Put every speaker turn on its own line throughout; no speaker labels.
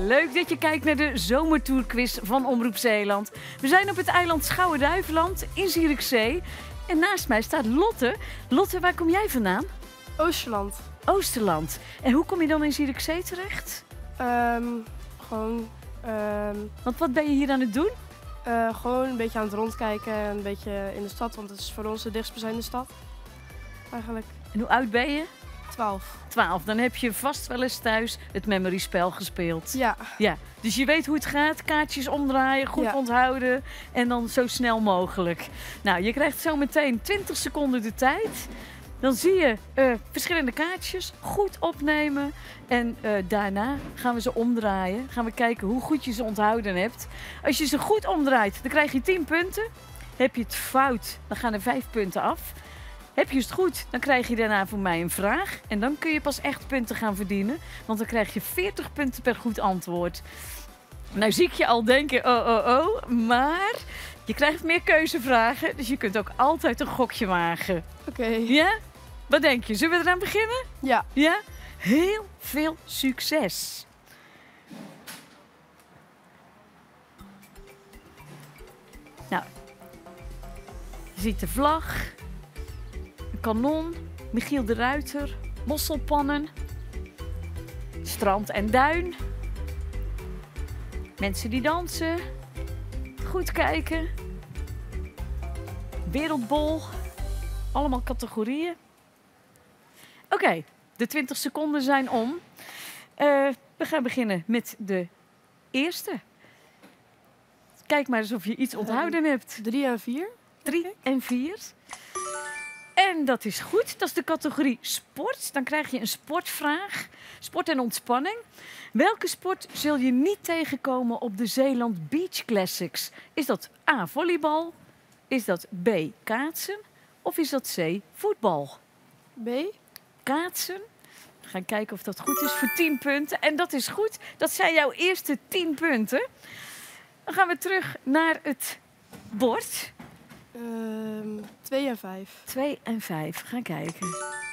leuk dat je kijkt naar de zomertourquiz van Omroep Zeeland. We zijn op het eiland Schouwen-Duiveland in Zierikzee. En naast mij staat Lotte. Lotte, waar kom jij vandaan?
Oosterland.
Oosterland. En hoe kom je dan in Zierikzee terecht? Want wat ben je hier aan het doen?
Gewoon een beetje aan het rondkijken en een beetje in de stad, want het is voor ons de dichtstbijzijnde stad. Eigenlijk.
En hoe oud ben je?
12.
12. Dan heb je vast wel eens thuis het memory spel gespeeld.
Ja.
Ja. Dus je weet hoe het gaat. Kaartjes omdraaien, goed onthouden en dan zo snel mogelijk. Nou, je krijgt zo meteen 20 seconden de tijd. Dan zie je verschillende kaartjes goed opnemen. En daarna gaan we ze omdraaien. Gaan we kijken hoe goed je ze onthouden hebt. Als je ze goed omdraait, dan krijg je 10 punten. Heb je het fout, dan gaan er 5 punten af. Heb je het goed, dan krijg je daarna voor mij een vraag. En dan kun je pas echt punten gaan verdienen. Want dan krijg je 40 punten per goed antwoord. Nou zie ik je al denken, maar je krijgt meer keuzevragen. Dus je kunt ook altijd een gokje wagen.
Oké.
Ja? Wat denk je? Zullen we eraan beginnen?
Ja.
Ja? Heel veel succes. Nou, je ziet de vlag, een kanon, Michiel de Ruiter, mosselpannen, strand en duin, mensen die dansen, goed kijken, wereldbol, allemaal categorieën. Oké, de 20 seconden zijn om. We gaan beginnen met de eerste. Kijk maar eens of je iets onthouden hebt.
3 en 4.
3 en 4. En dat is goed. Dat is de categorie sport. Dan krijg je een sportvraag. Sport en ontspanning. Welke sport zul je niet tegenkomen op de Zeeland Beach Classics? Is dat A, volleybal? Is dat B, kaatsen? Of is dat C, voetbal?
B.
Kaatsen. We gaan kijken of dat goed is voor 10 punten. En dat is goed. Dat zijn jouw eerste 10 punten. Dan gaan we terug naar het bord.
2 en 5.
2 en 5. Gaan kijken.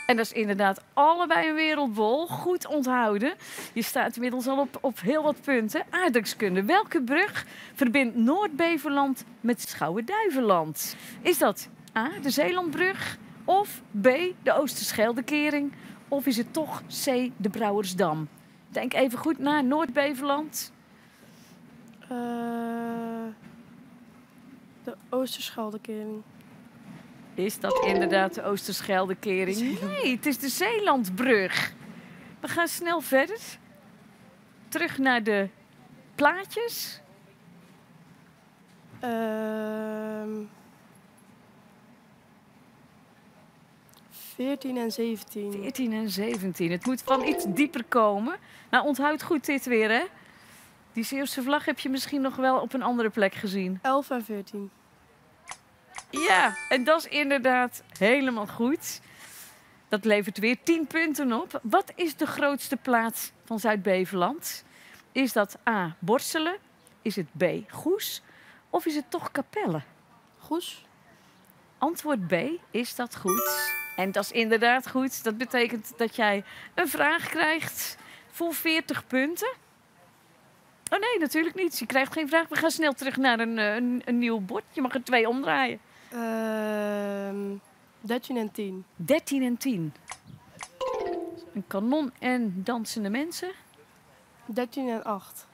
En dat is inderdaad allebei een wereldbol. Goed onthouden. Je staat inmiddels al op heel wat punten. Aardrijkskunde. Welke brug verbindt Noord-Beverland met Schouwen-Duiveland? Is dat A, de Zeelandbrug? Of B, de Oosterscheldekering? Of is het toch C, de Brouwersdam? Denk even goed na. Noord-Beverland.
De Oosterscheldekering.
Is dat inderdaad de Oosterscheldekering? Nee, het is de Zeelandbrug. We gaan snel verder. Terug naar de plaatjes.
14 en 17.
14 en 17. Het moet van iets dieper komen. Nou, onthoud goed dit weer, hè? Die Zeeuwse vlag heb je misschien nog wel op een andere plek gezien.
11 en 14.
Ja, en dat is inderdaad helemaal goed. Dat levert weer 10 punten op. Wat is de grootste plaats van Zuid-Beveland? Is dat A, Borselen? Is het B, Goes? Of is het toch Capelle?
Goes.
Antwoord B, is dat goed? En dat is inderdaad goed. Dat betekent dat jij een vraag krijgt voor 40 punten. Oh nee, natuurlijk niet. Je krijgt geen vraag. We gaan snel terug naar een nieuw bord. Je mag er 2 omdraaien.
13 en 10.
13 en 10. Een kanon en dansende mensen.
13 en 8.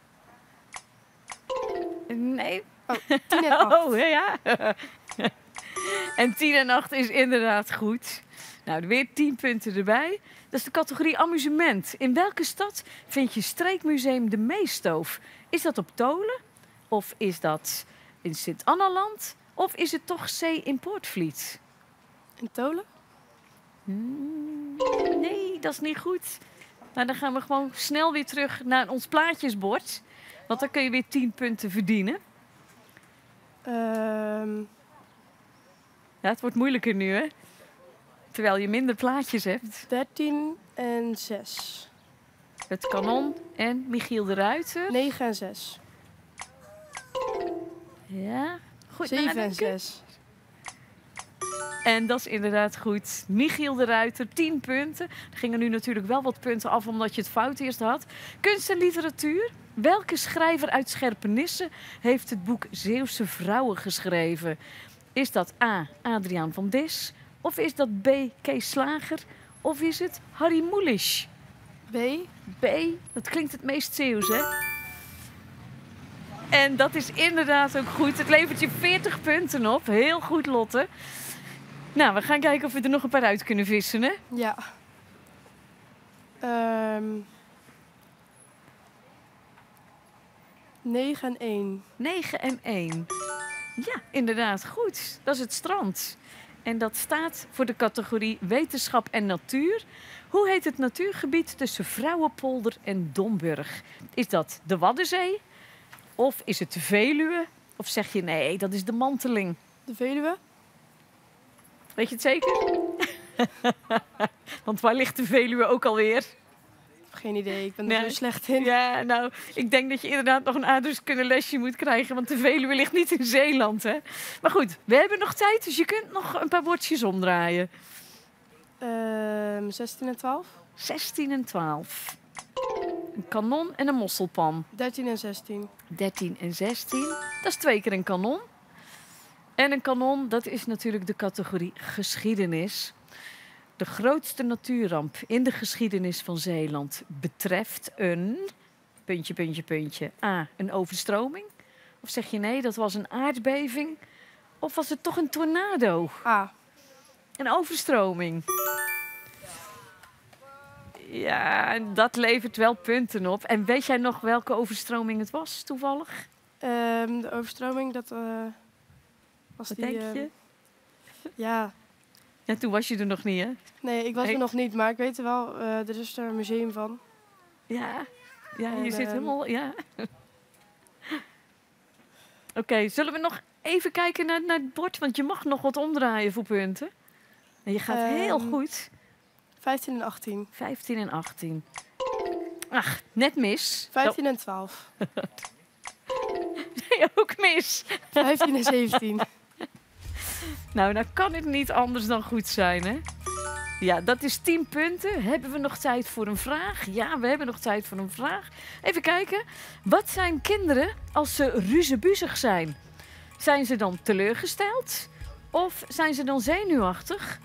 Nee.
Oh, 10 en 8.
Oh, ja. En 10 en 8 is inderdaad goed. Nou, weer 10 punten erbij. Dat is de categorie amusement. In welke stad vind je Streekmuseum De Meestoof? Is dat op Tolen? Of is dat in Sint-Annaland? Of is het toch C in Poortvliet?
In Tolen?
Nee, dat is niet goed. Nou, dan gaan we gewoon snel weer terug naar ons plaatjesbord. Want dan kun je weer 10 punten verdienen. Ja, het wordt moeilijker nu, hè? Terwijl je minder plaatjes hebt.
13 en 6.
Het kanon en Michiel de Ruiter.
9 en 6.
Ja, goed
7 en
nadenken.
6.
En dat is inderdaad goed. Michiel de Ruiter, 10 punten. Er gingen nu natuurlijk wel wat punten af omdat je het fout eerst had. Kunst en literatuur. Welke schrijver uit Scherpenisse heeft het boek Zeeuwse Vrouwen geschreven? Is dat A. Adriaan van Dis? Of is dat B. Kees Slager? Of is het Harry Mulisch?
B.
B. Dat klinkt het meest Zeeuws, hè? En dat is inderdaad ook goed. Het levert je 40 punten op. Heel goed, Lotte. Nou, we gaan kijken of we er nog een paar uit kunnen vissen, hè?
Ja. 9 en 1.
9 en 1. Ja, inderdaad, goed. Dat is het strand. En dat staat voor de categorie wetenschap en natuur. Hoe heet het natuurgebied tussen Vrouwenpolder en Domburg? Is dat de Waddenzee? Of is het de Veluwe? Of zeg je nee, dat is de Manteling?
De Veluwe?
Weet je het zeker? Want waar ligt de Veluwe ook alweer?
Geen idee, ik ben er zo slecht in.
Ja, nou, ik denk dat je inderdaad nog een aardrijkskundelesje moet krijgen. Want de Veluwe ligt niet in Zeeland, hè? Maar goed, we hebben nog tijd, dus je kunt nog een paar woordjes omdraaien.
16 en 12.
16 en 12. Een kanon en een mosselpan.
13 en 16.
13 en 16. Dat is 2 keer een kanon. En een kanon, dat is natuurlijk de categorie geschiedenis. De grootste natuurramp in de geschiedenis van Zeeland betreft een... Puntje, puntje, puntje. A, een overstroming. Of zeg je nee, dat was een aardbeving. Of was het toch een tornado?
A.
Een overstroming. Ja, dat levert wel punten op. En weet jij nog welke overstroming het was, toevallig?
De overstroming, dat was
Wat
die...
denk je?
Ja.
Ja, toen was je er nog niet, hè?
Nee, ik was er nog niet, maar ik weet er wel, er is er een museum van.
Ja, ja, je
En,
zit helemaal... Ja. Oké, zullen we nog even kijken naar het bord? Want je mag nog wat omdraaien voor punten. En je gaat heel goed.
15 en 18.
15 en 18. Ach, net mis.
15 en 12.
Nee, ook mis.
15 en 17.
Nou, dan kan het niet anders dan goed zijn, hè? Ja, dat is 10 punten. Hebben we nog tijd voor een vraag? Ja, we hebben nog tijd voor een vraag. Even kijken. Wat zijn kinderen als ze ruzebuzig zijn? Zijn ze dan teleurgesteld? Of zijn ze dan zenuwachtig?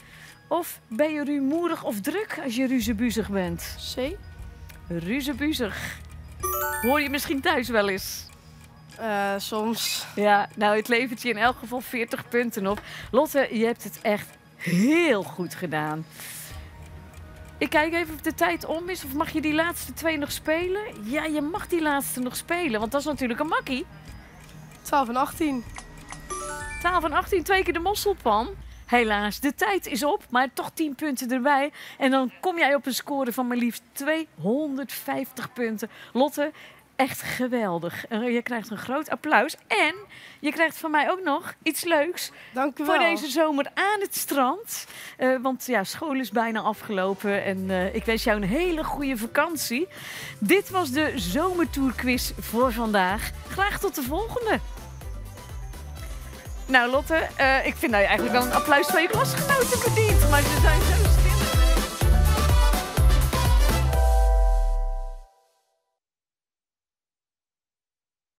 Of ben je rumoerig of druk als je ruzebuzig bent?
C.
Ruzebuzig. Hoor je misschien thuis wel eens?
Soms.
Ja, nou, het levert je in elk geval 40 punten op. Lotte, je hebt het echt heel goed gedaan. Ik kijk even of de tijd om is. Of mag je die laatste 2 nog spelen? Ja, je mag die laatste nog spelen, want dat is natuurlijk een makkie.
12 en 18.
12 en 18, 2 keer de mosselpan. Helaas, de tijd is op, maar toch 10 punten erbij. En dan kom jij op een score van maar liefst 250 punten. Lotte, echt geweldig. Je krijgt een groot applaus. En je krijgt van mij ook nog iets leuks.
Dank u wel.
Voor deze zomer aan het strand. Want ja, school is bijna afgelopen. En ik wens jou een hele goede vakantie. Dit was de zomertourquiz voor vandaag. Graag tot de volgende. Nou Lotte, ik vind dat je eigenlijk wel een applaus van je klasgenoten verdient. Maar ze zijn zo